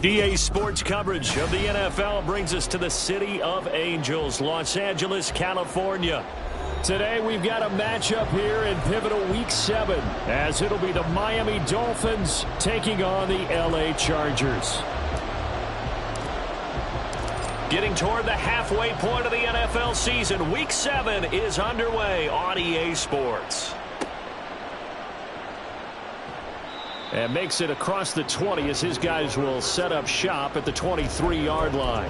EA Sports coverage of the NFL brings us to the City of Angels, Los Angeles, California. Today we've got a matchup here in pivotal Week 7, as it'll be the Miami Dolphins taking on the LA Chargers. Getting toward the halfway point of the NFL season, Week 7 is underway on EA Sports. And makes it across the 20 as his guys will set up shop at the 23-yard line.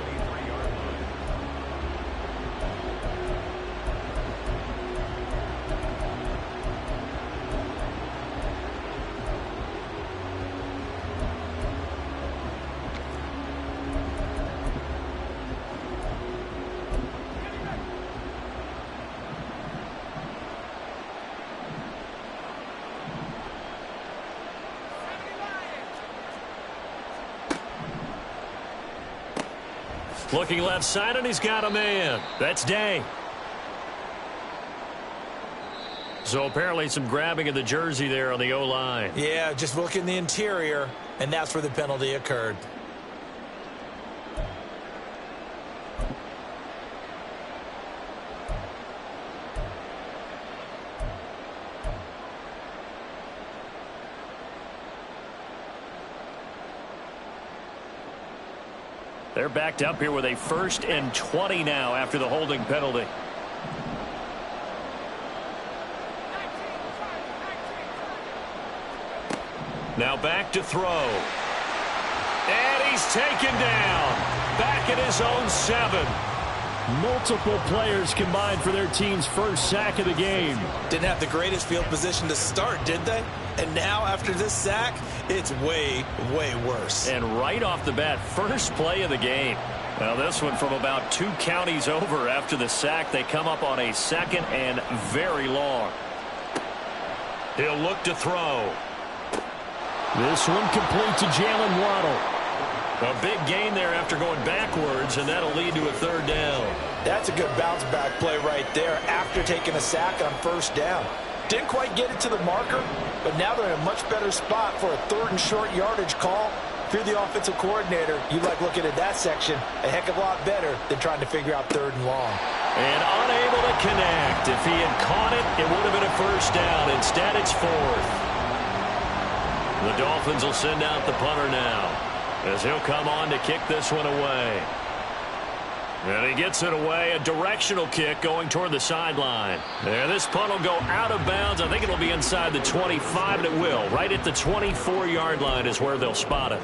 Looking left side, and he's got a man. That's Day. So apparently some grabbing of the jersey there on the O-line. Yeah, just look in the interior, and that's where the penalty occurred. They're backed up here with a 1st and 20 now after the holding penalty. Now back to throw. And he's taken down. Back at his own 7. Multiple players combined for their team's first sack of the game. Didn't have the greatest field position to start, did they? And now, after this sack, it's way, way worse. And right off the bat, first play of the game. Now this one from about 2 counties over after the sack. They come up on a 2nd and very long. He'll look to throw. This one complete to Jalen Waddle. A big gain there after going backwards, and that'll lead to a 3rd down. That's a good bounce back play right there after taking a sack on 1st down. Didn't quite get it to the marker, but now they're in a much better spot for a 3rd and short yardage call. If you're the offensive coordinator, you like looking at that section a heck of a lot better than trying to figure out 3rd and long. And unable to connect. If he had caught it, it would have been a 1st down. Instead, it's 4th. The Dolphins will send out the punter now, as he'll come on to kick this one away. And he gets it away, a directional kick going toward the sideline. And this punt will go out of bounds. I think it'll be inside the 25, and it will. Right at the 24-yard line is where they'll spot it.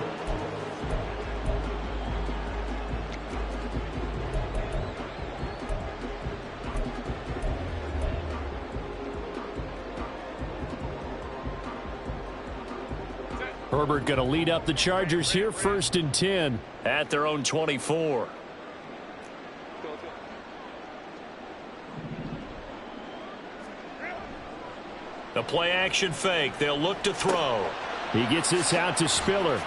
Herbert going to lead up the Chargers here, 1st and 10 at their own 24. The play action fake. They'll look to throw. He gets this out to Spiller.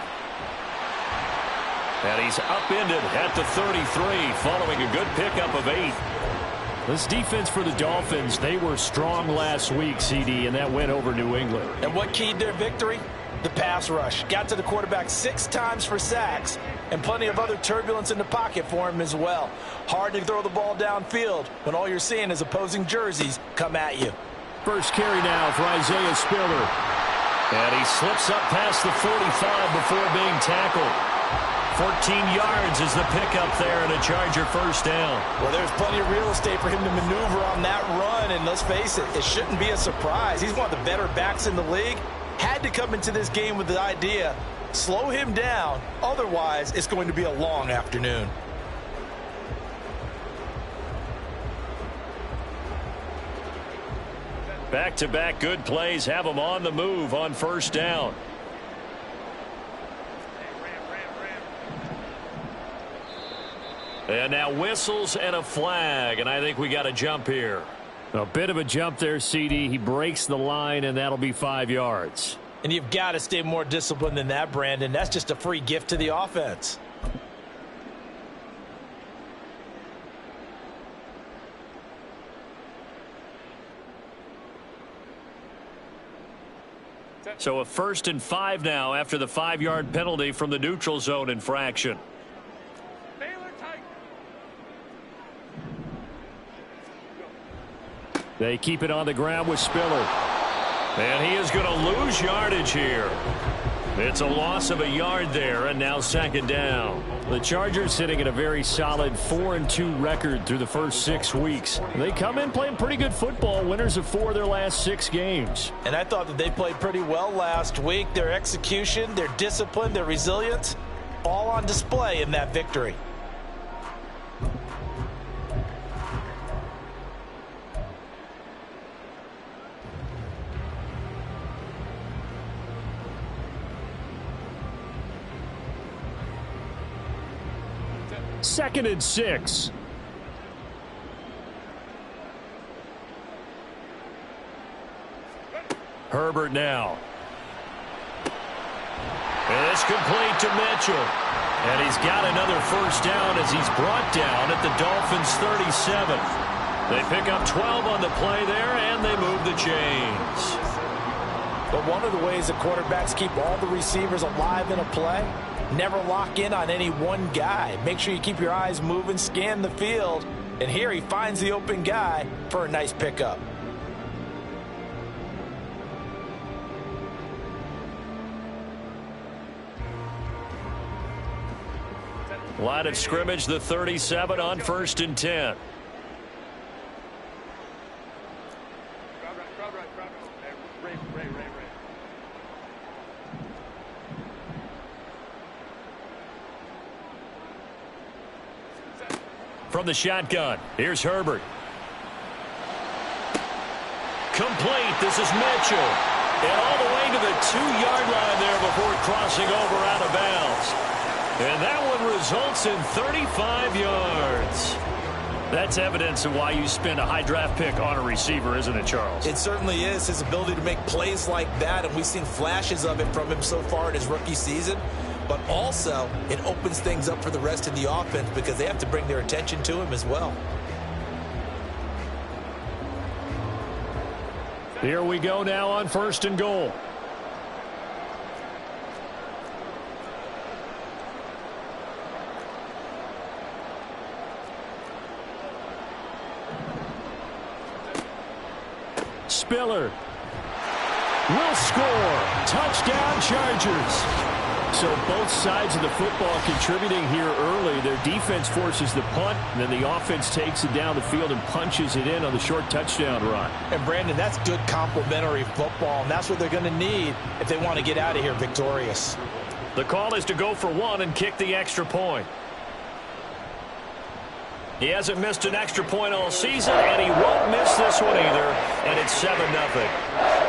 And he's upended at the 33 following a good pickup of 8. This defense for the Dolphins, they were strong last week, CD, and that went over New England. And what keyed their victory? The pass rush. Got to the quarterback 6 times for sacks, and plenty of other turbulence in the pocket for him as well. Hard to throw the ball downfield when all you're seeing is opposing jerseys come at you. First carry now for Isaiah Spiller. And he slips up past the 45 before being tackled. 14 yards is the pickup there, and a Charger first down. Well, there's plenty of real estate for him to maneuver on that run, and let's face it, it shouldn't be a surprise. He's one of the better backs in the league. Had to come into this game with the idea, slow him down, otherwise it's going to be a long afternoon. Back-to-back good plays have him on the move on first down. And now whistles and a flag, and I think we got a jump here. A bit of a jump there, CD. He breaks the line, and that'll be 5 yards. And you've got to stay more disciplined than that, Brandon. That's just a free gift to the offense. So a 1st and 5 now after the 5-yard penalty from the neutral zone infraction. They keep it on the ground with Spiller. And he is going to lose yardage here. It's a loss of a yard there, and now 2nd down. The Chargers sitting at a very solid 4-2 record through the first 6 weeks. They come in playing pretty good football, winners of 4 of their last 6 games. And I thought that they played pretty well last week. Their execution, their discipline, their resilience, all on display in that victory. Second and 6. Herbert now. And it's complete to Mitchell. And he's got another first down as he's brought down at the Dolphins' 37. They pick up 12 on the play there, and they move the chains. But one of the ways that quarterbacks keep all the receivers alive in a play, never lock in on any one guy. Make sure you keep your eyes moving, scan the field. And here he finds the open guy for a nice pickup. Line of scrimmage, the 37 on 1st and 10. From the shotgun, here's Herbert. Complete. This is Mitchell. And all the way to the 2-yard line there before crossing over out of bounds. And that one results in 35 yards. That's evidence of why you spend a high draft pick on a receiver, isn't it, Charles? It certainly is. His ability to make plays like that, and we've seen flashes of it from him so far in his rookie season. But also, it opens things up for the rest of the offense because they have to bring their attention to him as well. Here we go now on 1st and goal. Spiller will score. Touchdown, Chargers. So both sides of the football contributing here early. Their defense forces the punt, and then the offense takes it down the field and punches it in on the short touchdown run. And, Brandon, that's good complementary football, and that's what they're going to need if they want to get out of here victorious. The call is to go for 1 and kick the extra point. He hasn't missed an extra point all season, and he won't miss this one either, and it's 7-0.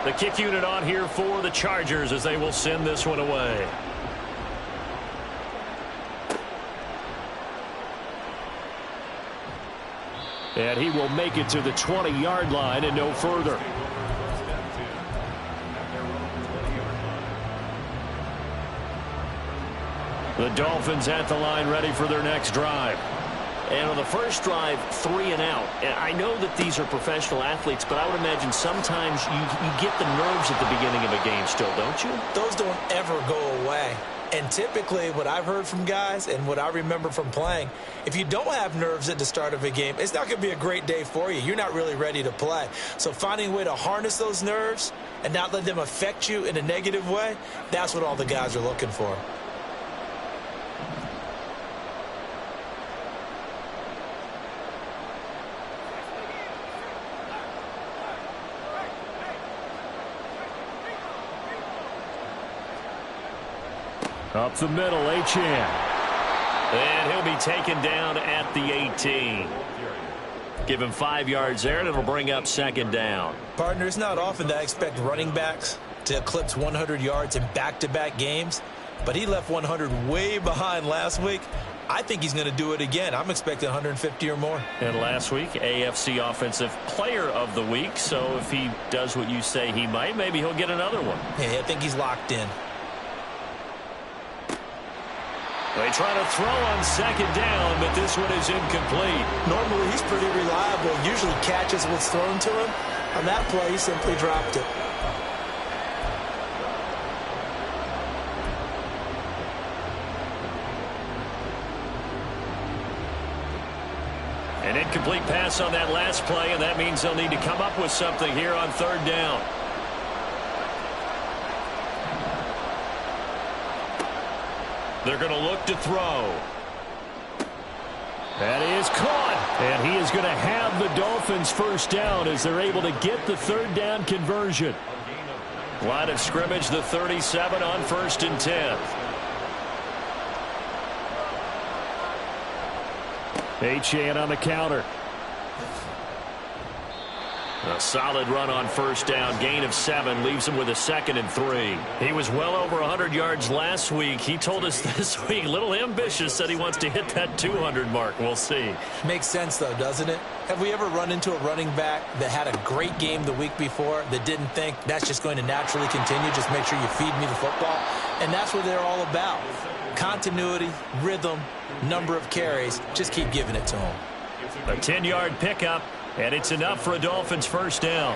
The kick unit on here for the Chargers as they will send this one away. And he will make it to the 20-yard line and no further. The Dolphins at the line ready for their next drive. And on the first drive, 3 and out. And I know that these are professional athletes, but I would imagine sometimes you get the nerves at the beginning of a game still, don't you? Those don't ever go away. And typically what I've heard from guys and what I remember from playing, if you don't have nerves at the start of a game, it's not going to be a great day for you. You're not really ready to play. So finding a way to harness those nerves and not let them affect you in a negative way, that's what all the guys are looking for. Up the middle, H.M. And he'll be taken down at the 18. Give him 5 yards there, and it'll bring up second down. Partner, it's not often that I expect running backs to eclipse 100 yards in back-to-back games, but he left 100 way behind last week. I think he's going to do it again. I'm expecting 150 or more. And last week, AFC Offensive Player of the Week, so if he does what you say he might, maybe he'll get another one. Yeah, I think he's locked in. They try to throw on second down, but this one is incomplete. Normally, he's pretty reliable. Usually catches what's thrown to him. On that play, he simply dropped it. An incomplete pass on that last play, and that means they'll need to come up with something here on third down. They're going to look to throw. That is caught. And he is going to have the Dolphins first down as they're able to get the third down conversion. Line of scrimmage, the 37 on 1st and 10. H.A. on the counter. A solid run on first down. Gain of 7 leaves him with a 2nd and 3. He was well over 100 yards last week. He told us this week, a little ambitious, said he wants to hit that 200 mark. We'll see. Makes sense, though, doesn't it? Have we ever run into a running back that had a great game the week before that didn't think that's just going to naturally continue? Just make sure you feed me the football. And that's what they're all about. Continuity, rhythm, number of carries. Just keep giving it to him. A 10-yard pickup. And it's enough for a Dolphins first down.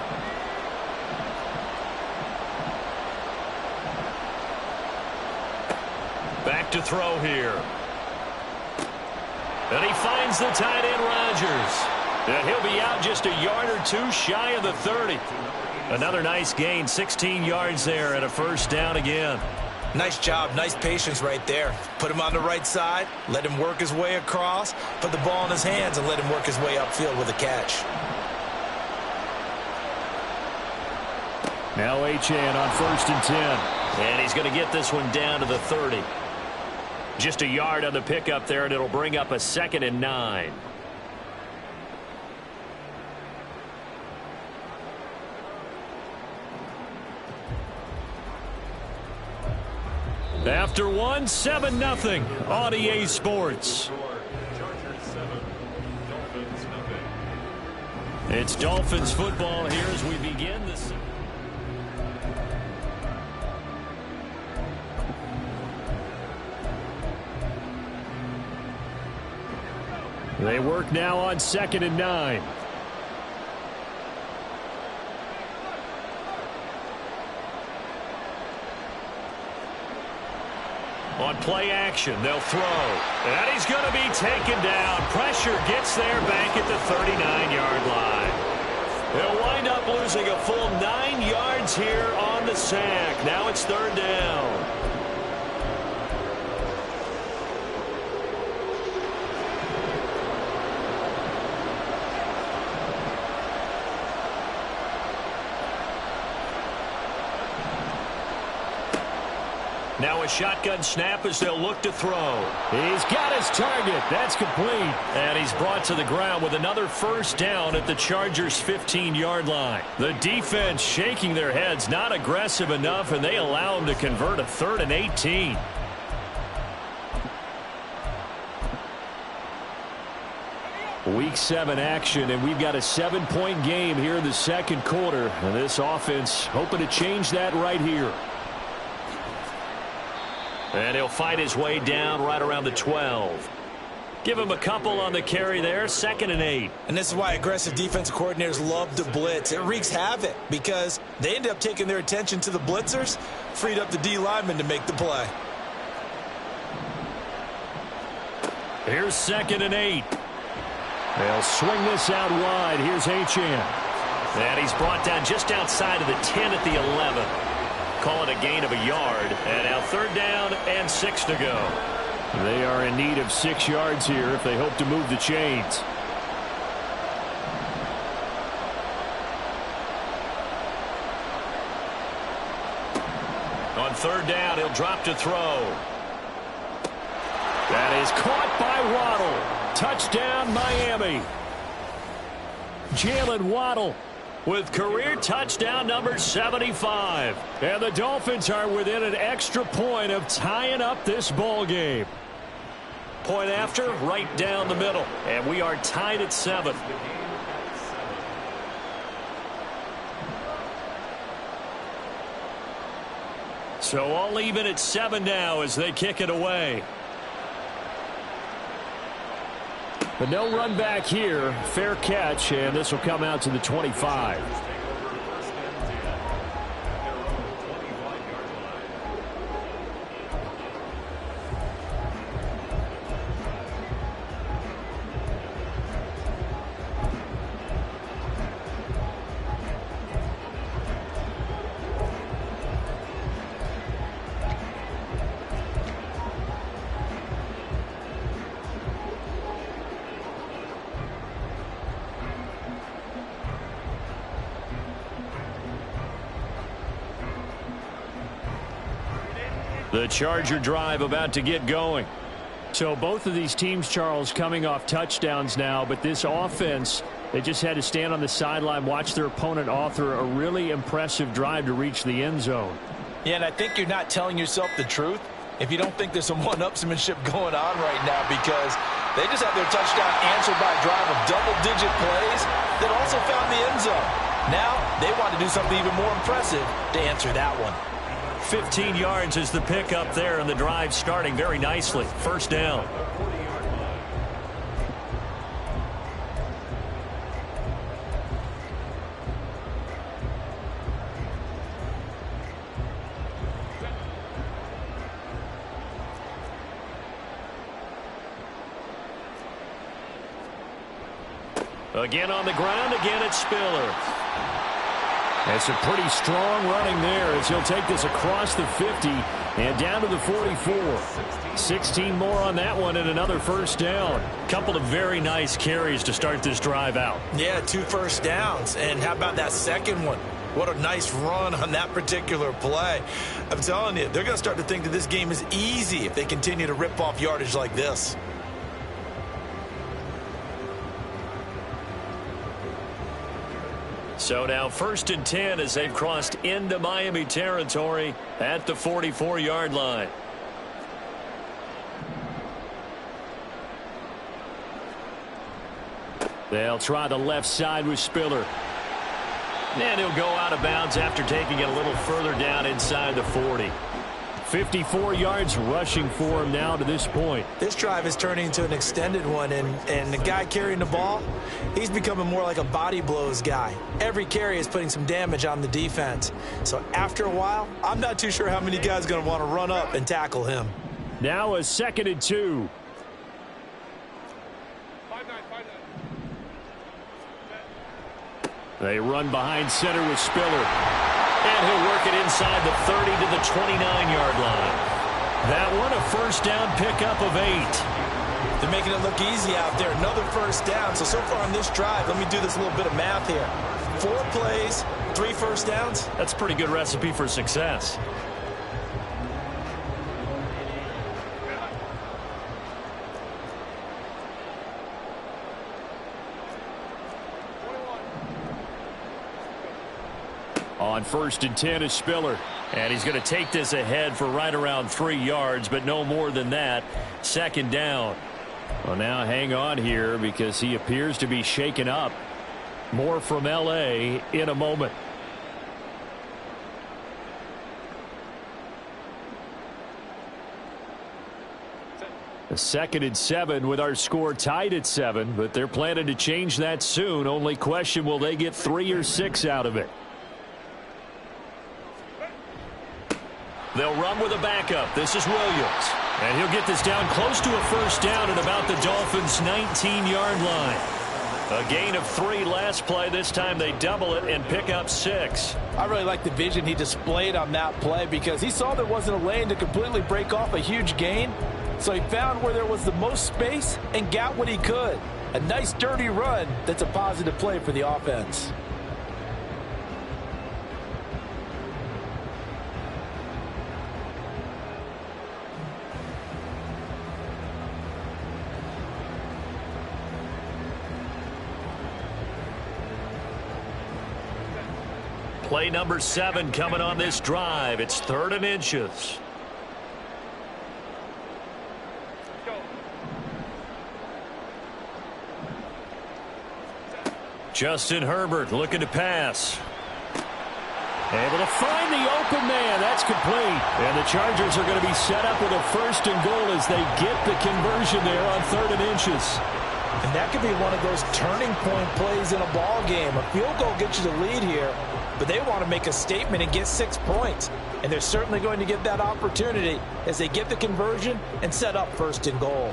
Back to throw here. And he finds the tight end, Rodgers. And he'll be out just a yard or two shy of the 30. Another nice gain, 16 yards there, and a first down again. Nice job, nice patience right there. Put him on the right side, let him work his way across, put the ball in his hands, and let him work his way upfield with a catch. Now H.A. on 1st and 10. And he's going to get this one down to the 30. Just a yard on the pickup there, and it'll bring up a 2nd and 9. After one, 7-0 on EA Sports. It's Dolphins football here as we begin this. They work now on 2nd and 9. On play action, they'll throw. And he's going to be taken down. Pressure gets there back at the 39-yard line. They'll wind up losing a full 9 yards here on the sack. Now it's 3rd down. Now a shotgun snap as they'll look to throw. He's got his target. That's complete. And he's brought to the ground with another first down at the Chargers' 15-yard line. The defense shaking their heads, not aggressive enough, and they allow him to convert a 3rd and 18. Week 7 action, and we've got a 7-point game here in the second quarter. And this offense hoping to change that right here. And he'll fight his way down right around the 12. Give him a couple on the carry there, 2nd and 8. And this is why aggressive defensive coordinators love to blitz. It wreaks havoc because they end up taking their attention to the blitzers, freed up the D lineman to make the play. Here's 2nd and 8. They'll swing this out wide. Here's HITTEM. And he's brought down just outside of the 10 at the 11. Call it a gain of a yard. And now 3rd down and 6 to go. They are in need of 6 yards here if they hope to move the chains. On 3rd down, he'll drop to throw. That is caught by Waddle. Touchdown, Miami. Jalen Waddle with career touchdown number 75. And the Dolphins are within an extra point of tying up this ball game. Point after, right down the middle. And we are tied at 7. So all even at 7 now as they kick it away. But no run back here. Fair catch, and this will come out to the 25. The Charger drive about to get going. So both of these teams, Charles, coming off touchdowns now, but this offense, they just had to stand on the sideline, watch their opponent author a really impressive drive to reach the end zone. Yeah, and I think you're not telling yourself the truth if you don't think there's some one-upsmanship going on right now, because they just had their touchdown answered by a drive of double-digit plays that also found the end zone. Now they want to do something even more impressive to answer that one. 15 yards is the pickup there, and the drive starting very nicely. 1st down. Again on the ground, again it's Spiller. That's a pretty strong running there as he'll take this across the 50 and down to the 44. 16 more on that one and another 1st down. Couple of very nice carries to start this drive out. Yeah, 2 first downs. And how about that second one? What a nice run on that particular play. I'm telling you, they're going to start to think that this game is easy if they continue to rip off yardage like this. So now 1st and 10 as they've crossed into Miami territory at the 44-yard line. They'll try the left side with Spiller. And he'll go out of bounds after taking it a little further down inside the 40. 54 yards rushing for him now to this point. This drive is turning into an extended one, and the guy carrying the ball, he's becoming more like a body blows guy. Every carry is putting some damage on the defense. So after a while, I'm not too sure how many guys are going to want to run up and tackle him. Now a 2nd and 2. They run behind center with Spiller. And he'll work it inside the 30 to the 29-yard line. That one a 1st down pickup of 8. They're making it look easy out there. Another 1st down. So far on this drive, let me do this little bit of math here. 4 plays, 3 1st downs. That's a pretty good recipe for success. On 1st and 10 is Spiller. And he's going to take this ahead for right around 3 yards, but no more than that. 2nd down. Well, now hang on here because he appears to be shaken up. More from L.A. in a moment. A 2nd and 7 with our score tied at 7, but they're planning to change that soon. Only question, will they get 3 or 6 out of it? They'll run with a backup. This is Williams. And he'll get this down close to a first down at about the Dolphins' 19-yard line. A gain of 3 last play. This time they double it and pick up 6. I really like the vision he displayed on that play because he saw there wasn't a lane to completely break off a huge gain. So he found where there was the most space and got what he could. A nice dirty run that's a positive play for the offense. Play number 7 coming on this drive. It's 3rd and inches. Justin Herbert looking to pass. Able to find the open man. That's complete. And the Chargers are going to be set up with a 1st and goal as they get the conversion there on 3rd and inches. And that could be one of those turning point plays in a ball game. A field goal gets you the lead here, but they want to make a statement and get 6 points. And they're certainly going to get that opportunity as they get the conversion and set up 1st and goal.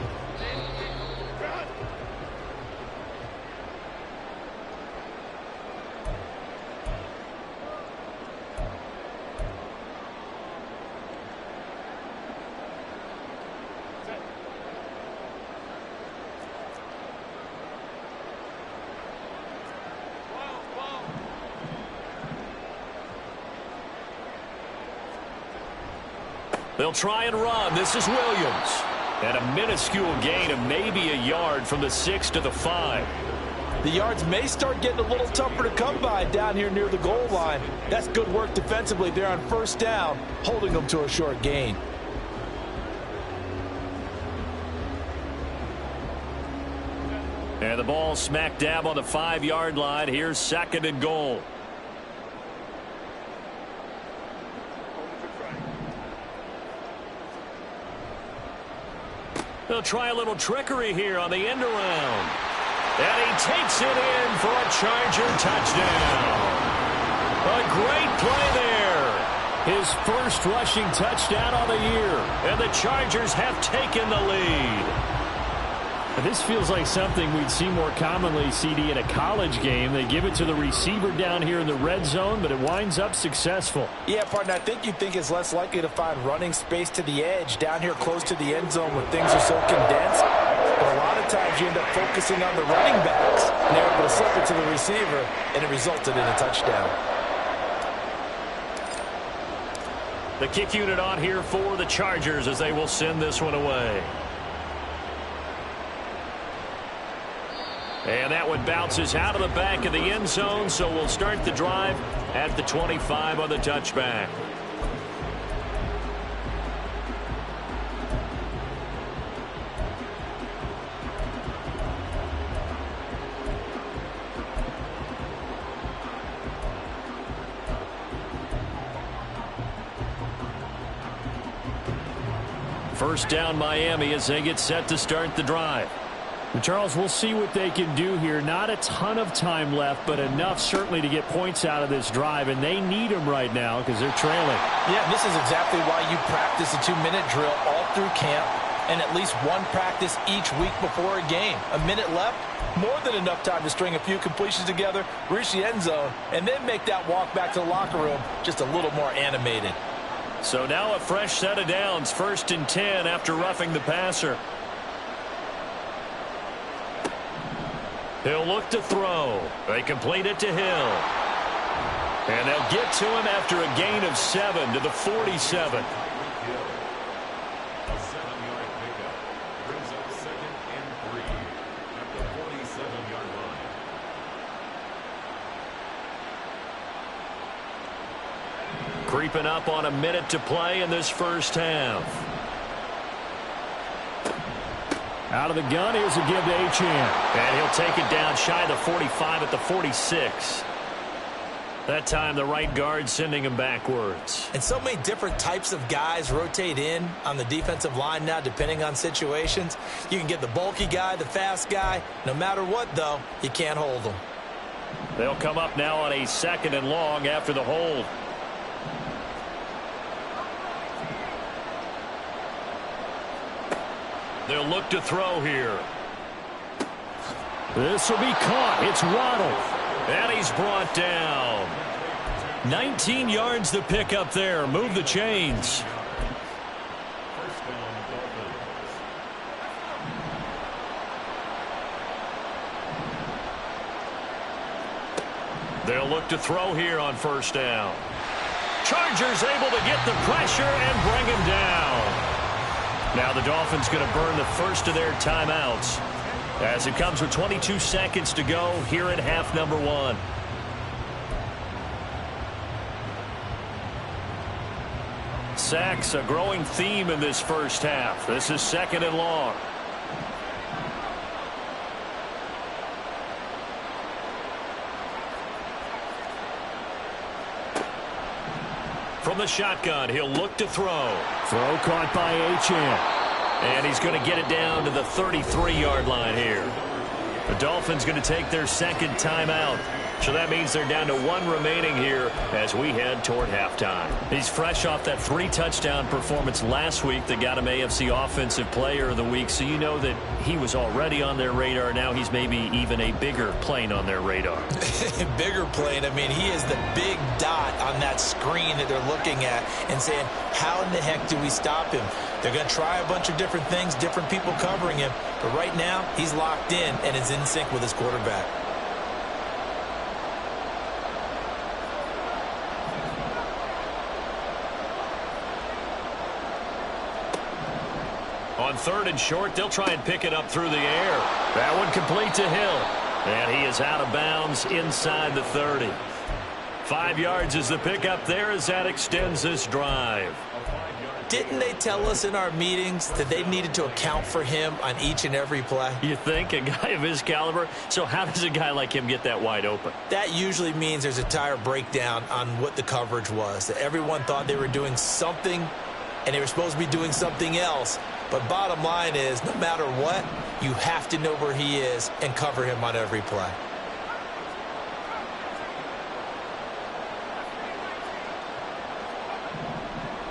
They'll try and run. This is Williams. And a minuscule gain of maybe a yard from the 6 to the 5. The yards may start getting a little tougher to come by down here near the goal line. That's good work defensively there on 1st down, holding them to a short gain. And the ball smack dab on the 5-yard line. Here's 2nd and goal. They'll try a little trickery here on the end around. And he takes it in for a Charger touchdown. A great play there. His first rushing touchdown of the year. And the Chargers have taken the lead. This feels like something we'd see more commonly, CD, in a college game. They give it to the receiver down here in the red zone, but it winds up successful. Yeah, partner, I think you'd think it's less likely to find running space to the edge down here close to the end zone when things are so condensed. But a lot of times you end up focusing on the running backs, and they're able to slip it to the receiver, and it resulted in a touchdown. The kick unit on here for the Chargers as they will send this one away. And that one bounces out of the back of the end zone, so we'll start the drive at the 25 on the touchback. First down Miami as they get set to start the drive. Charles, we'll see what they can do here. Not a ton of time left, but enough certainly to get points out of this drive, and they need them right now because they're trailing. Yeah, this is exactly why you practice a 2-minute drill all through camp and at least one practice each week before a game. A minute left, more than enough time to string a few completions together, reach the end zone, and then make that walk back to the locker room just a little more animated. So now a fresh set of downs, 1st and 10 after roughing the passer. He'll look to throw. They complete it to Hill. And they'll get to him after a gain of 7 to the 47. Creeping up on a minute to play in this first half. Out of the gun, here's a give to Achane. And he'll take it down shy of the 45 at the 46. That time, the right guard sending him backwards. And so many different types of guys rotate in on the defensive line now, depending on situations. You can get the bulky guy, the fast guy. No matter what, though, you can't hold them. They'll come up now on a 2nd and long after the hold. They'll look to throw here. This will be caught. It's Waddle. And he's brought down. 19 yards to pick up there. Move the chains. They'll look to throw here on 1st down. Chargers able to get the pressure and bring him down. Now the Dolphins going to burn the first of their timeouts, as it comes with 22 seconds to go here at half number 1. Sacks, a growing theme in this first half. This is 2nd and long. From the shotgun, he'll look to throw. Throw caught by Achane. And he's going to get it down to the 33-yard line here. The Dolphins going to take their 2nd timeout. So that means they're down to 1 remaining here as we head toward halftime. He's fresh off that 3-touchdown performance last week that got him AFC Offensive Player of the Week. So you know that he was already on their radar. Now he's maybe even a bigger plane on their radar. Bigger plane. I mean, he is the big dot on that screen that they're looking at and saying, how in the heck do we stop him? They're going to try a bunch of different things, different people covering him. But right now, he's locked in and is in sync with his quarterback. On 3rd and short, they'll try and pick it up through the air. That one complete to Hill. And he is out of bounds inside the 30. 5 yards is the pickup there as that extends this drive. Didn't they tell us in our meetings that they needed to account for him on each and every play? You think? A guy of his caliber? So how does a guy like him get that wide open? That usually means there's a tire breakdown on what the coverage was. That everyone thought they were doing something, and they were supposed to be doing something else. But bottom line is, no matter what, you have to know where he is and cover him on every play.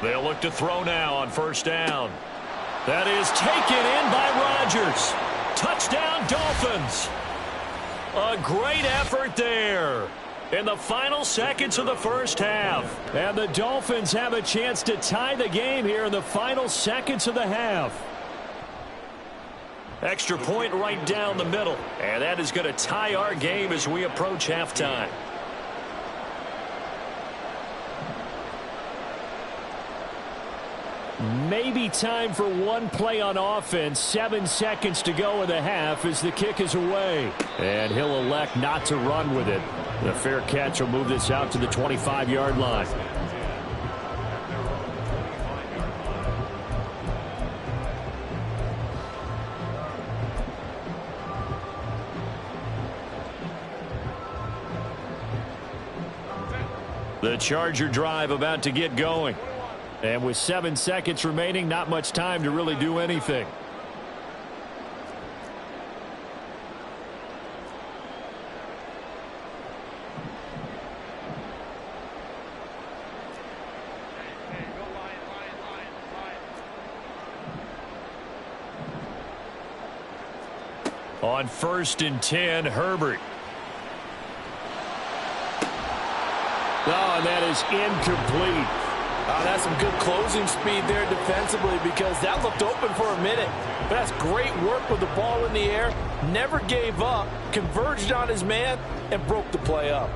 They'll look to throw now on 1st down. That is taken in by Rodgers. Touchdown, Dolphins. A great effort there in the final seconds of the first half. And the Dolphins have a chance to tie the game here in the final seconds of the half. Extra point right down the middle. And that is going to tie our game as we approach halftime. Maybe time for one play on offense. 7 seconds to go in the half as the kick is away. And he'll elect not to run with it. The fair catch will move this out to the 25-yard line. The Charger drive about to get going. And with 7 seconds remaining, not much time to really do anything. On 1st and 10, Herbert. Oh, and that is incomplete. That's some good closing speed there defensively, because that looked open for a minute. But that's great work with the ball in the air. Never gave up, converged on his man, and broke the play up.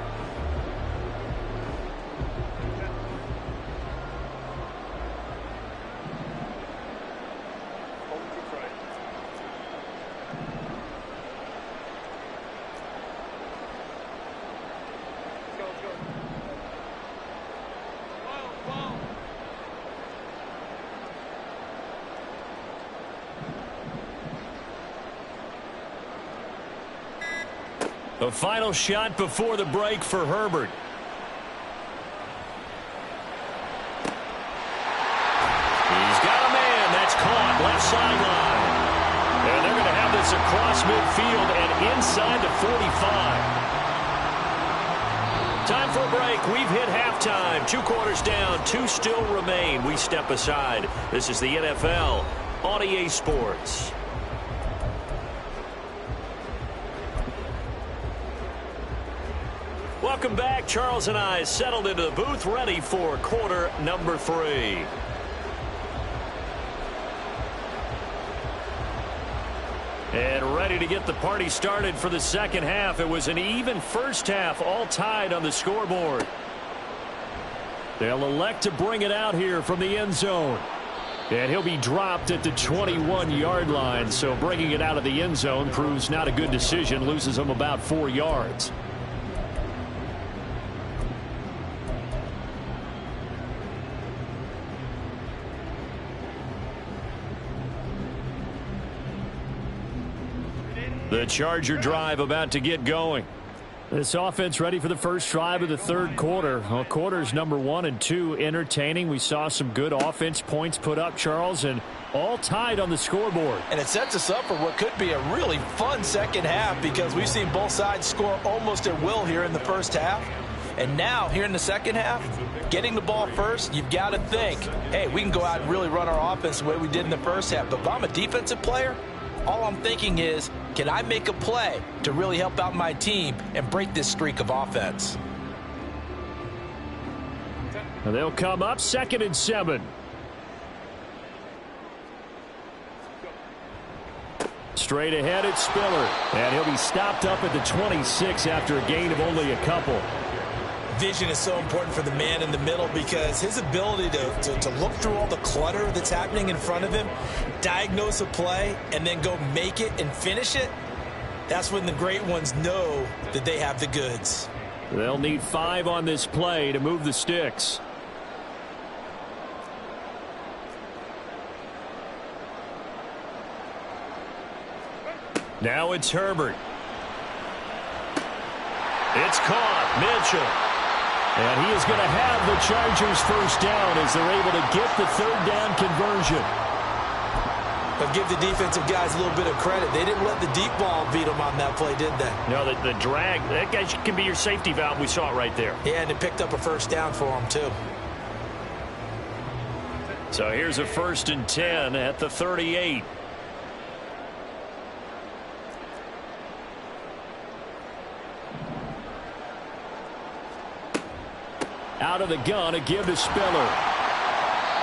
The final shot before the break for Herbert. It's across midfield and inside the 45. Time for a break. We've hit halftime. 2 quarters down. 2 still remain. We step aside. This is the NFL on EA Sports. Welcome back. Charles and I settled into the booth, ready for quarter number 3. And ready to get the party started for the second half. It was an even first half, all tied on the scoreboard. They'll elect to bring it out here from the end zone. And he'll be dropped at the 21-yard line. So bringing it out of the end zone proves not a good decision. Loses him about 4 yards. The Charger drive about to get going. This offense ready for the first drive of the third quarter. Well, quarters number 1 and 2 entertaining. We saw some good offense points put up, Charles, and all tied on the scoreboard. And it sets us up for what could be a really fun second half because we've seen both sides score almost at will here in the first half. And now, here in the second half, getting the ball first, you've got to think, hey, we can go out and really run our offense the way we did in the first half. But if I'm a defensive player, all I'm thinking is, can I make a play to really help out my team and break this streak of offense? They'll come up 2nd and 7. Straight ahead, it's Spiller. And he'll be stopped up at the 26 after a gain of only a couple. Vision is so important for the man in the middle because his ability to look through all the clutter that's happening in front of him, diagnose a play, and then go make it and finish it, that's when the great ones know that they have the goods. They'll need 5 on this play to move the sticks. Now it's Herbert. It's caught. Mitchell. And he is going to have the Chargers first down as they're able to get the third down conversion. But give the defensive guys a little bit of credit. They didn't let the deep ball beat them on that play, did they? No, the drag, that guy can be your safety valve. We saw it right there. Yeah, and it picked up a first down for them, too. So here's a 1st and 10 at the 38. Out of the gun, a give to Spiller.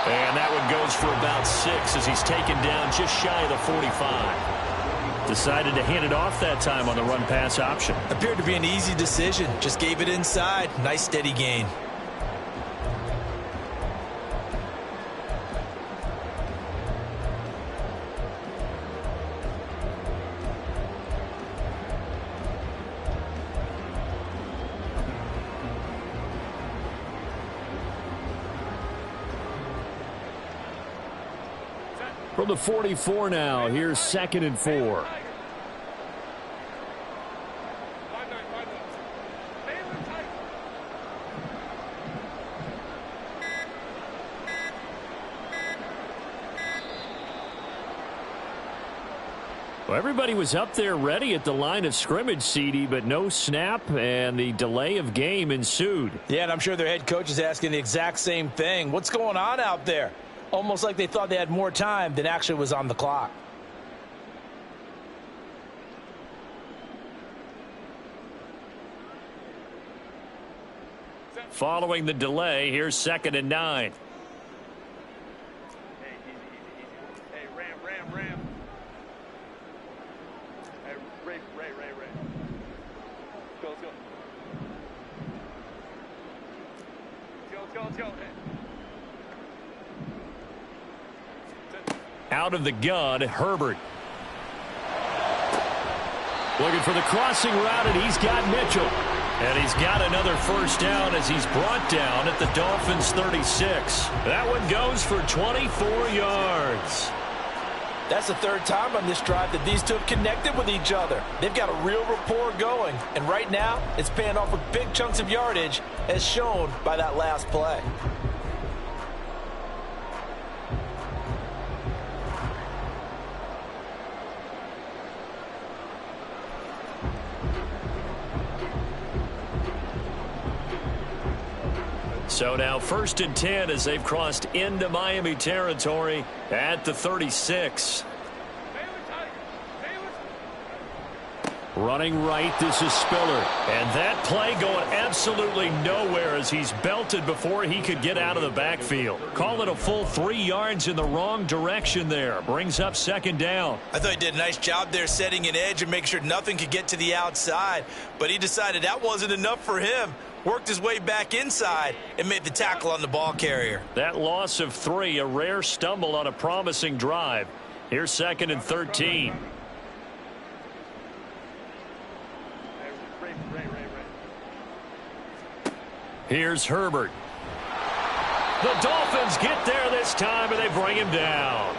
And that one goes for about 6 as he's taken down just shy of the 45. Decided to hand it off that time on the run-pass option. Appeared to be an easy decision. Just gave it inside. Nice steady gain. From the 44 now, here's 2nd and 4. Well, everybody was up there ready at the line of scrimmage, CD, but no snap, and the delay of game ensued. Yeah, and I'm sure their head coach is asking the exact same thing. What's going on out there? Almost like they thought they had more time than actually was on the clock. Following the delay, here's 2nd and 9. Hey, Ram. Hey, Ray. Let's go. Hey. Out of the gun, Herbert. Looking for the crossing route, and he's got Mitchell. And he's got another first down as he's brought down at the Dolphins' 36. That one goes for 24 yards. That's the 3rd time on this drive that these two have connected with each other. They've got a real rapport going. And right now, it's paying off with big chunks of yardage, as shown by that last play. So now 1st and 10 as they've crossed into Miami territory at the 36. Running right, this is Spiller. And that play going absolutely nowhere as he's belted before he could get out of the backfield. Call it a full 3 yards in the wrong direction there. Brings up 2nd down. I thought he did a nice job there setting an edge and making sure nothing could get to the outside. But he decided that wasn't enough for him. Worked his way back inside and made the tackle on the ball carrier. That loss of 3, a rare stumble on a promising drive. Here's 2nd and 13. Here's Herbert. The Dolphins get there this time, and they bring him down.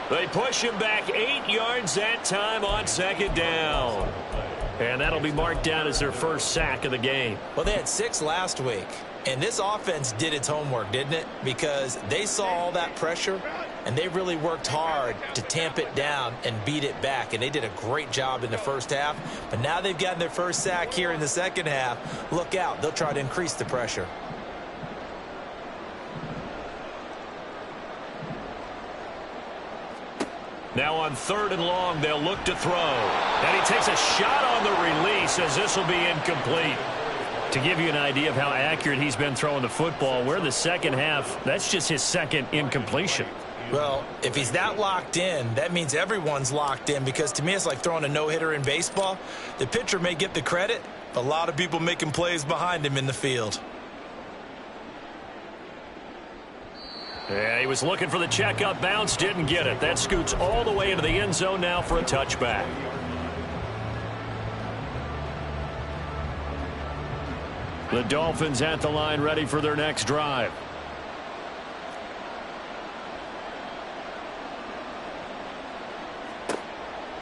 They push him back 8 yards that time on 2nd down. And that'll be marked down as their first sack of the game. Well, they had 6 last week. And this offense did its homework, didn't it? Because they saw all that pressure, and they really worked hard to tamp it down and beat it back. And they did a great job in the first half. But now they've gotten their first sack here in the second half. Look out. They'll try to increase the pressure. Now on 3rd and long, they'll look to throw. And he takes a shot on the release as this will be incomplete. To give you an idea of how accurate he's been throwing the football, we're in the second half. That's just his 2nd incompletion. Well, if he's that locked in, that means everyone's locked in, because to me it's like throwing a no-hitter in baseball. The pitcher may get the credit, but a lot of people making plays behind him in the field. Yeah, he was looking for the checkup bounce, didn't get it. That scoots all the way into the end zone now for a touchback. The Dolphins at the line, ready for their next drive.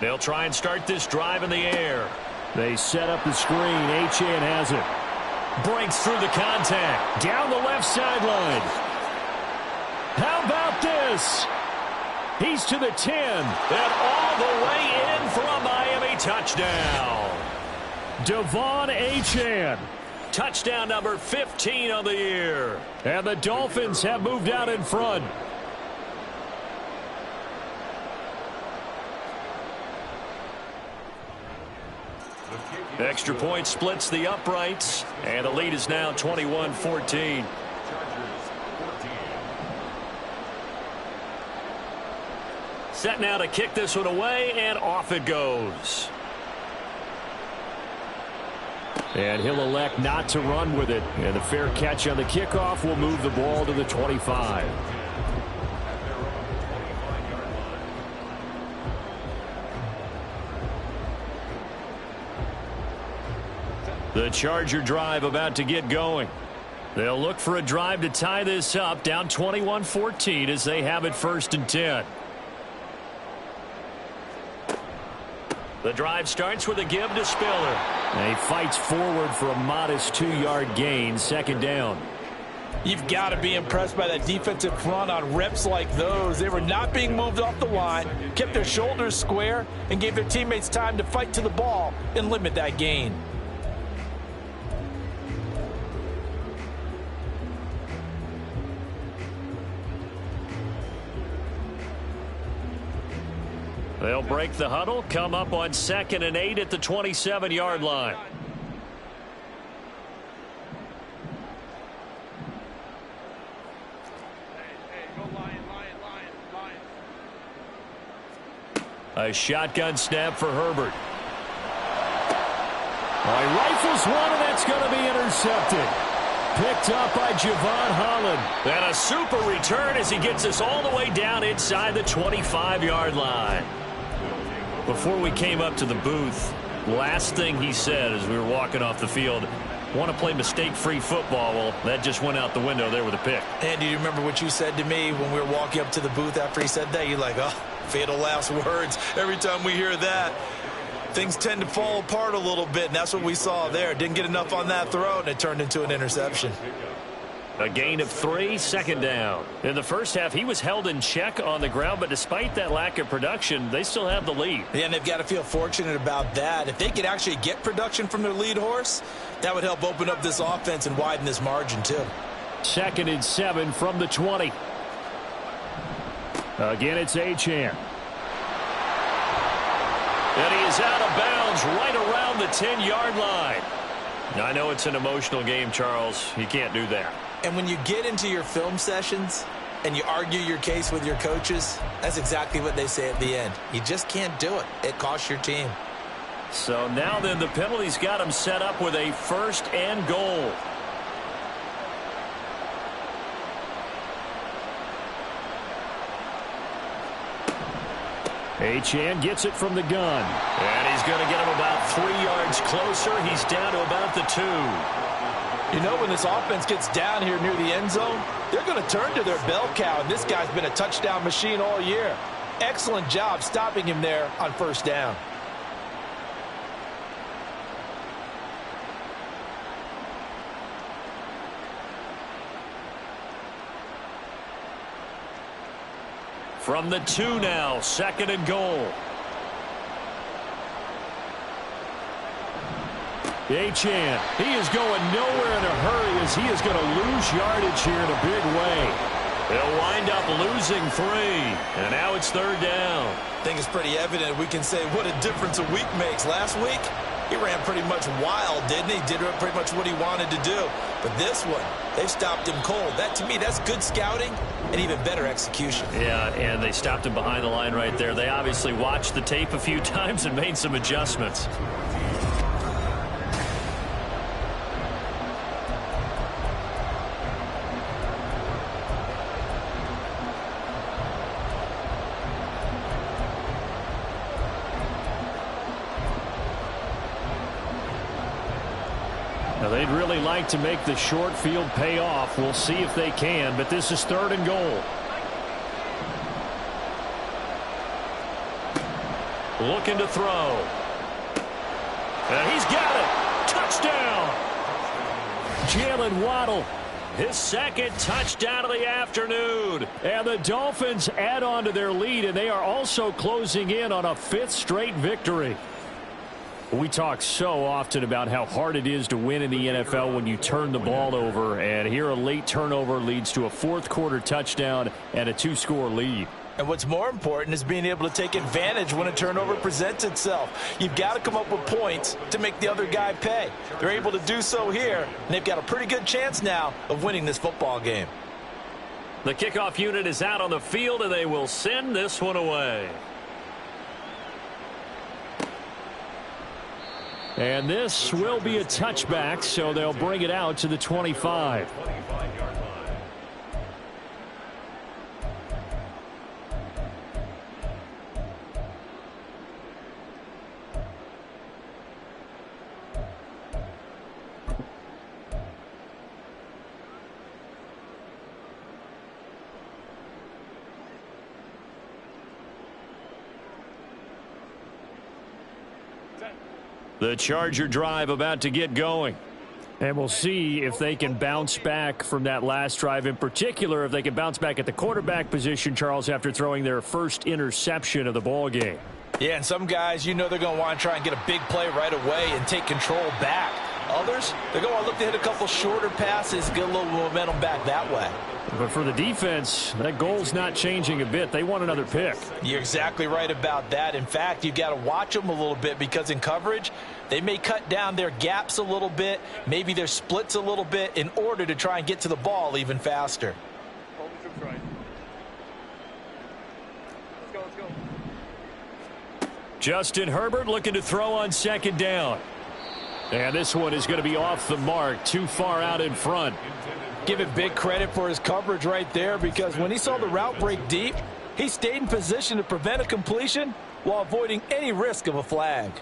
They'll try and start this drive in the air. They set up the screen. Achane has it. Breaks through the contact. Down the left sideline. How about this? He's to the 10. And all the way in for a Miami touchdown. Devon Achane. Touchdown number 15 on the year. And the Dolphins have moved out in front. Extra point splits the uprights. And the lead is now 21-14. Set now to kick this one away, and off it goes. And he'll elect not to run with it. And the fair catch on the kickoff will move the ball to the 25. The Charger drive about to get going. They'll look for a drive to tie this up, down 21-14 as they have it 1st and 10. The drive starts with a give to Spiller. And he fights forward for a modest 2-yard gain, 2nd down. You've got to be impressed by that defensive front on reps like those. They were not being moved off the line, kept their shoulders square, and gave their teammates time to fight to the ball and limit that gain. They'll break the huddle, come up on 2nd and 8 at the 27-yard line. A shotgun snap for Herbert. He rifles one, and that's going to be intercepted. Picked up by Javon Holland. And a super return as he gets us all the way down inside the 25-yard line. Before we came up to the booth, last thing he said as we were walking off the field, want to play mistake-free football. Well, that just went out the window there with a pick. And do you remember what you said to me when we were walking up to the booth after he said that? You're like, oh, fatal last words. Every time we hear that, things tend to fall apart a little bit, and that's what we saw there. Didn't get enough on that throw, and it turned into an interception. A gain of 3, 2nd down. In the first half, he was held in check on the ground, but despite that lack of production, they still have the lead. Yeah, and they've got to feel fortunate about that. If they could actually get production from their lead horse, that would help open up this offense and widen this margin, too. 2nd and 7 from the 20. Again, it's Achane. And he is out of bounds right around the 10-yard line. I know it's an emotional game, Charles. You can't do that. And when you get into your film sessions and you argue your case with your coaches, that's exactly what they say at the end. You just can't do it. It costs your team. So now then, the penalty's got him set up with a 1st and goal. Achane gets it from the gun. And he's going to get him about 3 yards closer. He's down to about the 2. You know, when this offense gets down here near the end zone, they're going to turn to their bell cow, and this guy's been a touchdown machine all year. Excellent job stopping him there on 1st down. From the 2 now, 2nd and goal. Achane, he is going nowhere in a hurry as he is going to lose yardage here in a big way. They'll wind up losing 3, and now it's 3rd down. I think it's pretty evident. We can say what a difference a week makes. Last week, he ran pretty much wild, didn't he? Did pretty much what he wanted to do. But this one, they've stopped him cold. That, to me, that's good scouting and even better execution. Yeah, and they stopped him behind the line right there. They obviously watched the tape a few times and made some adjustments. Now, they'd really like to make the short field pay off. We'll see if they can, but this is 3rd and goal. Looking to throw. And he's got it. Touchdown. Jalen Waddle, his 2nd touchdown of the afternoon. And the Dolphins add on to their lead, and they are also closing in on a 5th straight victory. We talk so often about how hard it is to win in the NFL when you turn the ball over, and here a late turnover leads to a 4th quarter touchdown and a 2-score lead. And what's more important is being able to take advantage when a turnover presents itself. You've got to come up with points to make the other guy pay. They're able to do so here, and they've got a pretty good chance now of winning this football game. The kickoff unit is out on the field, and they will send this one away. And this will be a touchback, so they'll bring it out to the 25. The Charger drive about to get going. And we'll see if they can bounce back from that last drive, in particular if they can bounce back at the quarterback position, Charles, after throwing their first interception of the ball game. Yeah, and some guys, you know they're going to want to try and get a big play right away and take control back. Others, they're going to look to hit a couple shorter passes, get a little momentum back that way. But for the defense, that goal's not changing a bit. They want another pick. You're exactly right about that. In fact, you've got to watch them a little bit because in coverage, they may cut down their gaps a little bit, maybe their splits a little bit in order to try and get to the ball even faster. Hold the troops right. Let's go, let's go. Justin Herbert looking to throw on 2nd down. And this one is going to be off the mark, too far out in front. Give it big credit for his coverage right there because when he saw the route break deep, he stayed in position to prevent a completion while avoiding any risk of a flag.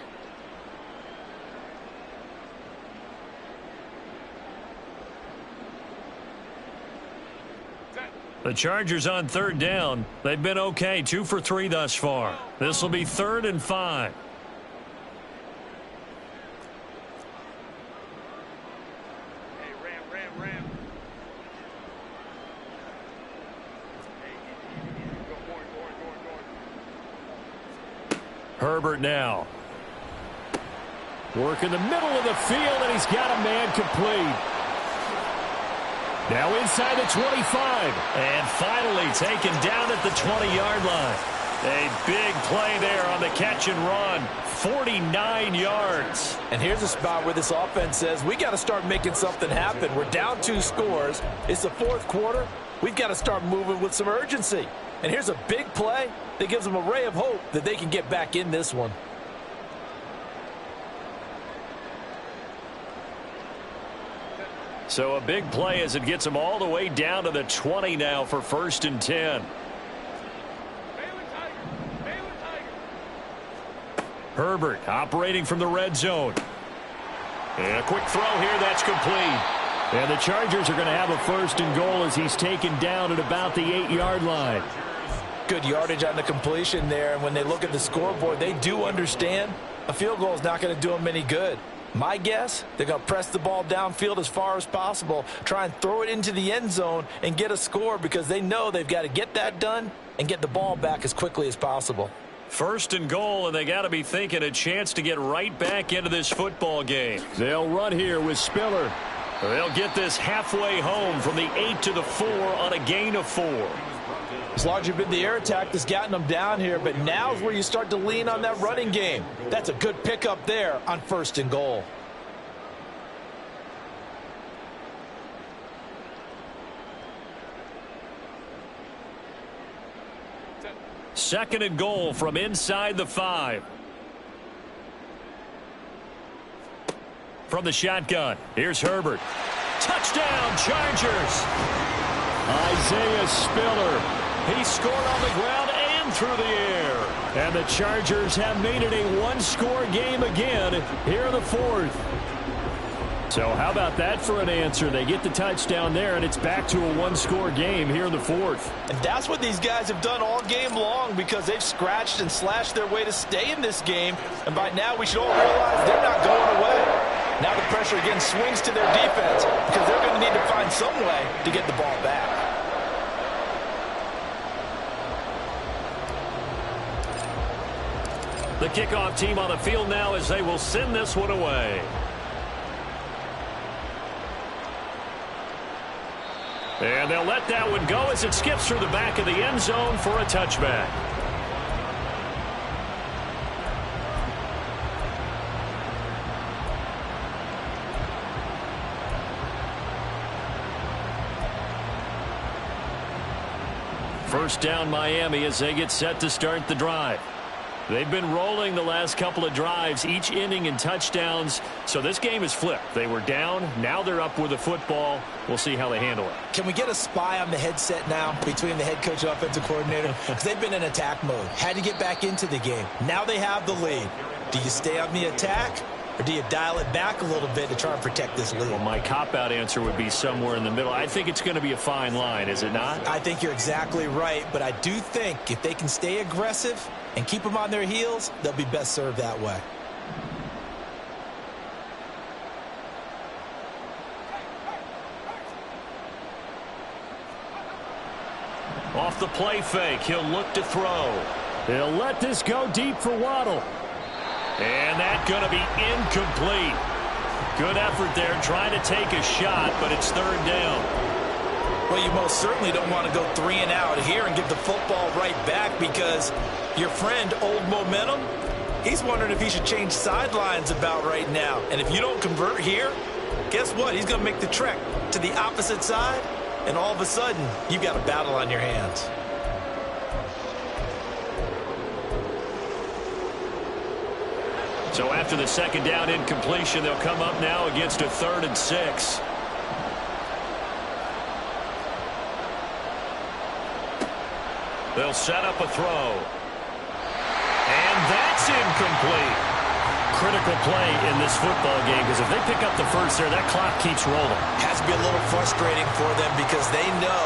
The Chargers on 3rd down. They've been okay, 2 for 3 thus far. This will be 3rd and 5. Hey, ram. Hey, easy. Go, Warren. Herbert now. Work in the middle of the field, and he's got a man complete. Now inside the 25. And finally taken down at the 20-yard line. A big play there on the catch and run. 49 yards. And here's a spot where this offense says, we got to start making something happen. We're down 2 scores. It's the 4th quarter. We've got to start moving with some urgency. And here's a big play that gives them a ray of hope that they can get back in this one. So a big play as it gets them all the way down to the 20 now for 1st and 10. Herbert operating from the red zone. And a quick throw here, that's complete. And the Chargers are going to have a 1st and goal as he's taken down at about the 8-yard line. Good yardage on the completion there. And when they look at the scoreboard, they do understand a field goal is not going to do them any good. My guess, they're going to press the ball downfield as far as possible, try and throw it into the end zone and get a score because they know they've got to get that done and get the ball back as quickly as possible. 1st and goal, and they got to be thinking a chance to get right back into this football game. They'll run here with Spiller. They'll get this halfway home from the 8 to the 4 on a gain of 4. It's largely been the air attack that's gotten them down here, but now's where you start to lean on that running game. That's a good pickup there on 1st and goal. Second and goal from inside the 5. From the shotgun, here's Herbert. Touchdown, Chargers! Isaiah Spiller. He scored on the ground and through the air. And the Chargers have made it a 1-score game again here in the 4th. So how about that for an answer? They get the touchdown there, and it's back to a 1-score game here in the 4th. And that's what these guys have done all game long because they've scratched and slashed their way to stay in this game. And by now we should all realize they're not going away. Now the pressure again swings to their defense because they're going to need to find some way to get the ball back. The kickoff team on the field now as they will send this one away. And they'll let that one go as it skips through the back of the end zone for a touchback. First down Miami as they get set to start the drive. They've been rolling the last couple of drives, each inning in touchdowns. So this game is flipped. They were down. Now they're up with the football. We'll see how they handle it. Can we get a spy on the headset now between the head coach and offensive coordinator? Because they've been in attack mode. Had to get back into the game. Now they have the lead. Do you stay on the attack? Or do you dial it back a little bit to try and protect this lead? Well, my cop-out answer would be somewhere in the middle. I think it's going to be a fine line, is it not? I think you're exactly right, but I do think if they can stay aggressive and keep them on their heels, they'll be best served that way. Off the play fake, he'll look to throw. He'll let this go deep for Waddle. And that's going to be incomplete. Good effort there trying to take a shot, but it's 3rd down. Well, you most certainly don't want to go 3 and out here and give the football right back because your friend, Old Momentum, he's wondering if he should change sidelines about right now. And if you don't convert here, guess what? He's going to make the trek to the opposite side, and all of a sudden, you've got a battle on your hands. So after the 2nd down incompletion, they'll come up now against a 3rd and 6. They'll set up a throw. And that's incomplete. Critical play in this football game because if they pick up the first there, that clock keeps rolling. Has to be a little frustrating for them because they know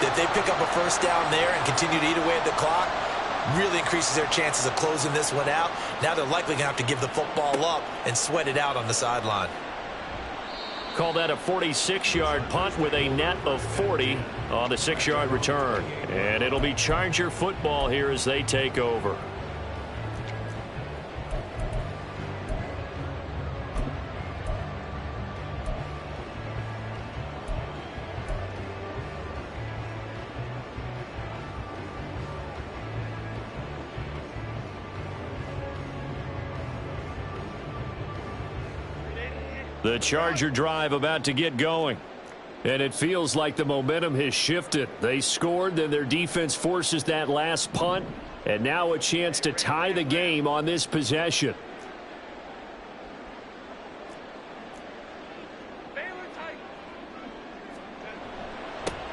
that if they pick up a first down there and continue to eat away at the clock, really increases their chances of closing this one out. Now they're likely going to have to give the football up and sweat it out on the sideline. Call that a 46-yard punt with a net of 40 on the 6-yard return. And it'll be Charger football here as they take over. The Charger drive about to get going. And it feels like the momentum has shifted. They scored, then their defense forces that last punt. And now a chance to tie the game on this possession.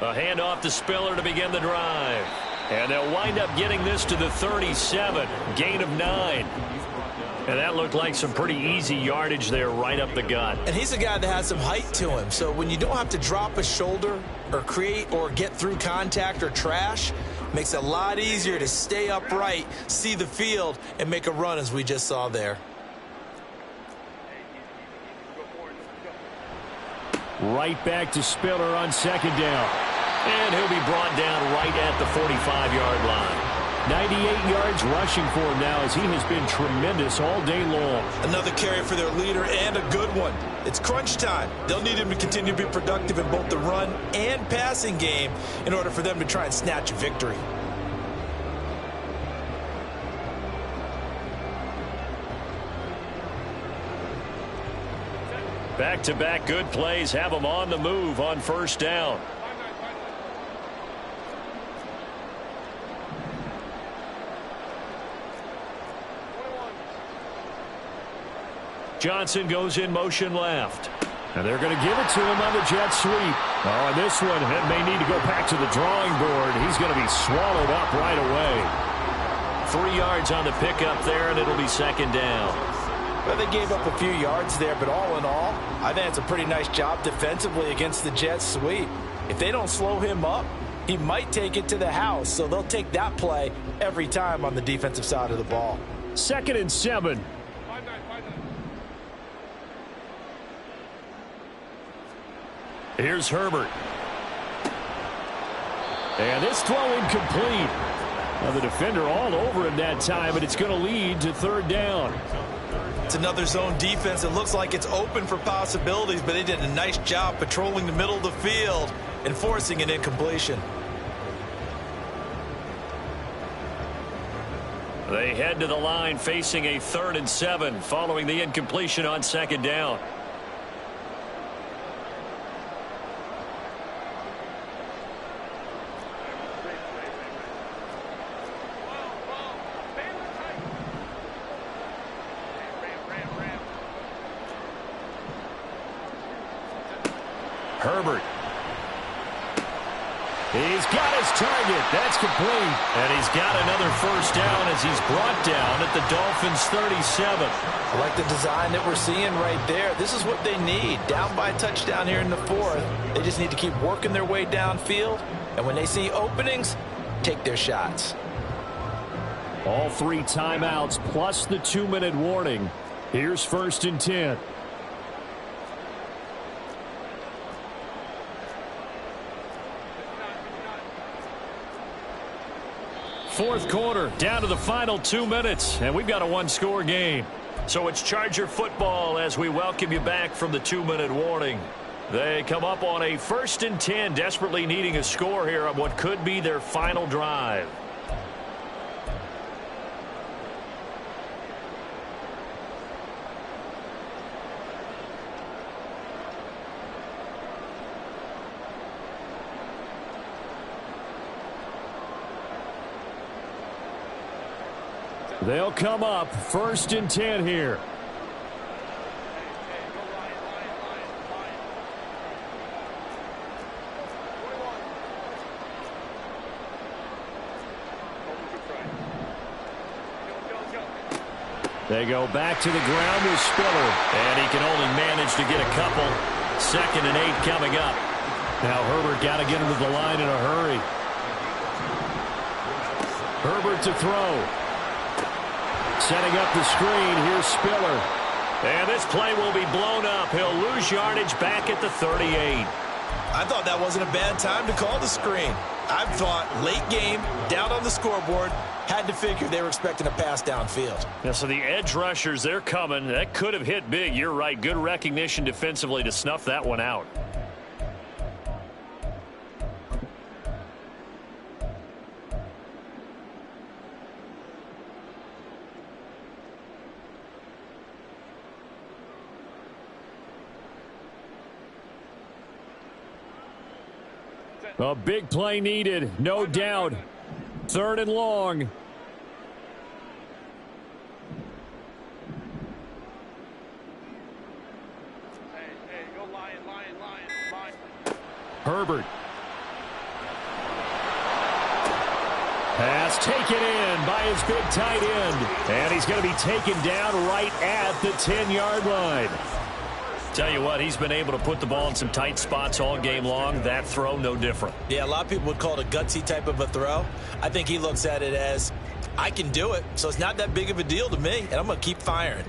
A handoff to Spiller to begin the drive. And they'll wind up getting this to the 37. Gain of 9. And that looked like some pretty easy yardage there right up the gut. And he's a guy that has some height to him. So when you don't have to drop a shoulder or create or get through contact or trash, makes it a lot easier to stay upright, see the field, and make a run as we just saw there. Right back to Spiller on second down. And he'll be brought down right at the 45-yard line. 98 yards rushing for him now as he has been tremendous all day long. Another carry for their leader and a good one. It's crunch time. They'll need him to continue to be productive in both the run and passing game in order for them to try and snatch a victory. Back-to-back good plays have them on the move on first down. Johnson goes in motion left. And they're going to give it to him on the jet sweep. Oh, and this one may need to go back to the drawing board. He's going to be swallowed up right away. 3 yards on the pickup there, and it'll be second down. Well, they gave up a few yards there, but all in all, I think it's a pretty nice job defensively against the jet sweep. If they don't slow him up, he might take it to the house, so they'll take that play every time on the defensive side of the ball. 2nd and 7. Here's Herbert. And this throw incomplete. Now the defender all over him that time, but it's going to lead to third down. It's another zone defense. It looks like it's open for possibilities, but they did a nice job patrolling the middle of the field and forcing an incompletion. They head to the line facing a 3rd and 7 following the incompletion on second down. Herbert. He's got his target. That's complete. And he's got another first down as he's brought down at the Dolphins' 37. I like the design that we're seeing right there. This is what they need. Down by a touchdown here in the 4th. They just need to keep working their way downfield. And when they see openings, take their shots. All 3 timeouts plus the 2-minute warning. Here's 1st and 10. Fourth quarter, down to the final 2 minutes, and we've got a 1-score game. So it's Charger football as we welcome you back from the 2-minute warning. They come up on a 1st and 10, desperately needing a score here on what could be their final drive. They'll come up 1st and 10 here. They go back to the ground with Spiller. And he can only manage to get a couple. 2nd and 8 coming up. Now Herbert got to get into the line in a hurry. Herbert to throw. Setting up the screen, here's Spiller. And this play will be blown up. He'll lose yardage back at the 38. I thought that wasn't a bad time to call the screen. I thought late game, down on the scoreboard, had to figure they were expecting a pass downfield. Yeah, so the edge rushers, they're coming. That could have hit big. You're right. Good recognition defensively to snuff that one out. A big play needed, no doubt. 3rd and long. Hey, go lion. Herbert. Pass taken in by his big tight end. And he's going to be taken down right at the 10-yard line. Tell you what, he's been able to put the ball in some tight spots all game long. That throw, no different. Yeah, a lot of people would call it a gutsy type of a throw. I think he looks at it as, I can do it, so it's not that big of a deal to me, and I'm going to keep firing.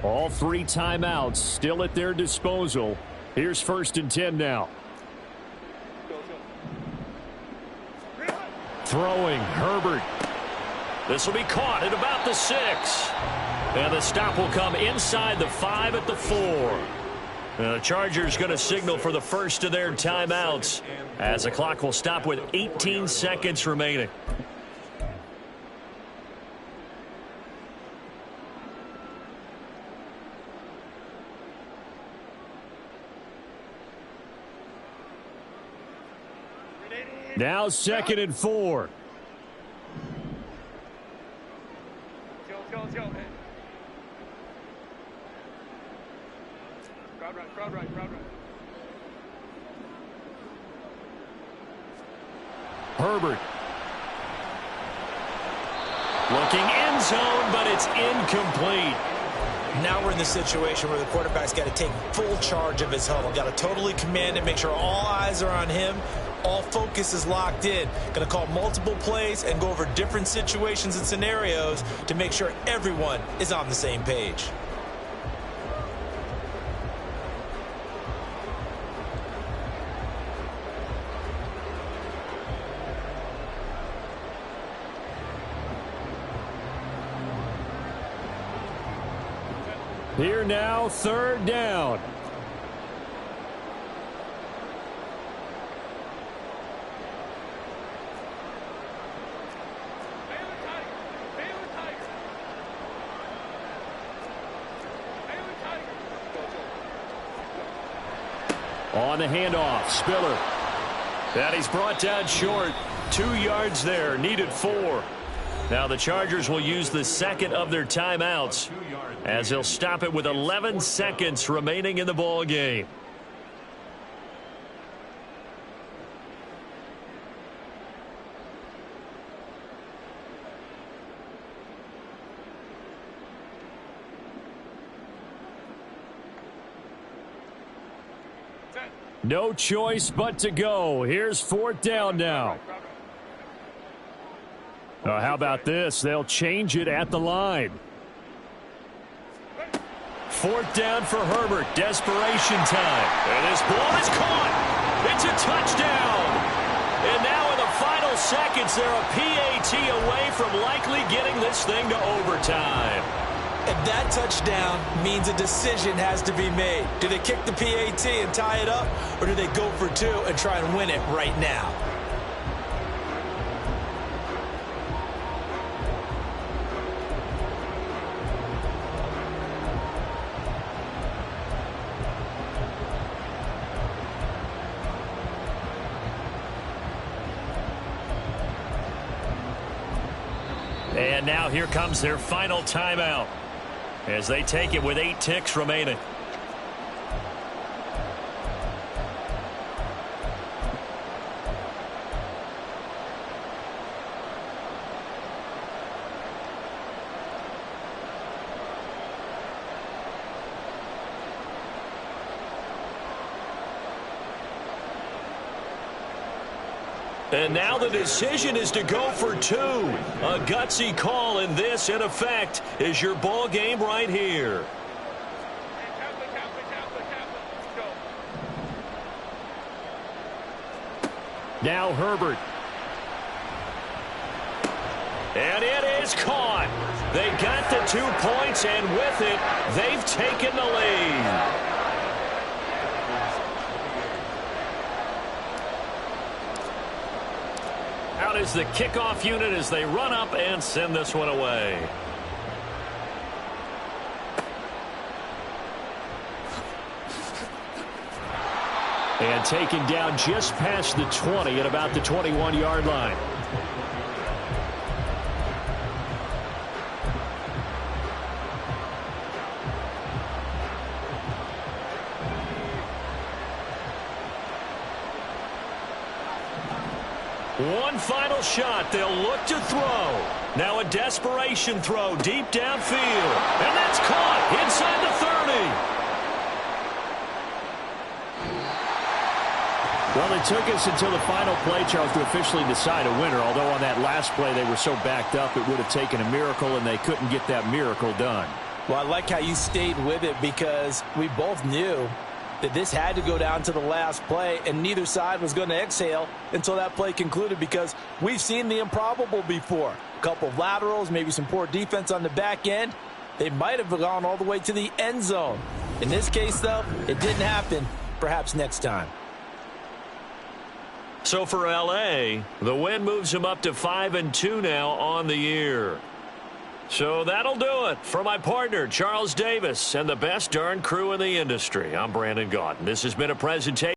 All 3 timeouts still at their disposal. Here's 1st and 10 now. Throwing, Herbert. This will be caught at about the 6. And the stop will come inside the 5 at the 4. The Chargers going to signal for the first of their timeouts as the clock will stop with 18 seconds remaining. Now 2nd and 4. Let's go. Hey. Crowd right. Herbert. Looking end zone, but it's incomplete. Now we're in the situation where the quarterback's got to take full charge of his huddle. Got to totally command it, make sure all eyes are on him. All focus is locked in. Going to call multiple plays and go over different situations and scenarios to make sure everyone is on the same page. Here now, 3rd down. On the handoff, Spiller. And he's brought down short. 2 yards there, needed 4. Now the Chargers will use the 2nd of their timeouts as they'll stop it with 11 seconds remaining in the ball game. No choice but to go. Here's 4th down now. How about this? They'll change it at the line. 4th down for Herbert. Desperation time. And this ball is caught. It's a touchdown. And now in the final seconds, they're a PAT away from likely getting this thing to overtime. And that touchdown means a decision has to be made. Do they kick the PAT and tie it up, or do they go for 2 and try and win it right now? And now here comes their final timeout as they take it with 8 ticks remaining. And now the decision is to go for 2. A gutsy call, and this, in effect, is your ball game right here. Now Herbert. And it is caught. They got the 2 points, and with it, they've taken the lead. Out is the kickoff unit as they run up and send this one away. And taken down just past the 20 at about the 21-yard line. One final shot. They'll look to throw. Now a desperation throw deep downfield. And that's caught inside the 30. Well, it took us until the final play, Charles, to officially decide a winner. Although on that last play they were so backed up it would have taken a miracle, and they couldn't get that miracle done. Well, I like how you stayed with it because we both knew that this had to go down to the last play, and neither side was going to exhale until that play concluded because we've seen the improbable before. A couple of laterals, maybe some poor defense on the back end. They might have gone all the way to the end zone. In this case, though, it didn't happen. Perhaps next time. So for L.A., the win moves them up to 5-2 now on the year. So that'll do it for my partner, Charles Davis, and the best darn crew in the industry. I'm Brandon Gaudin. This has been a presentation.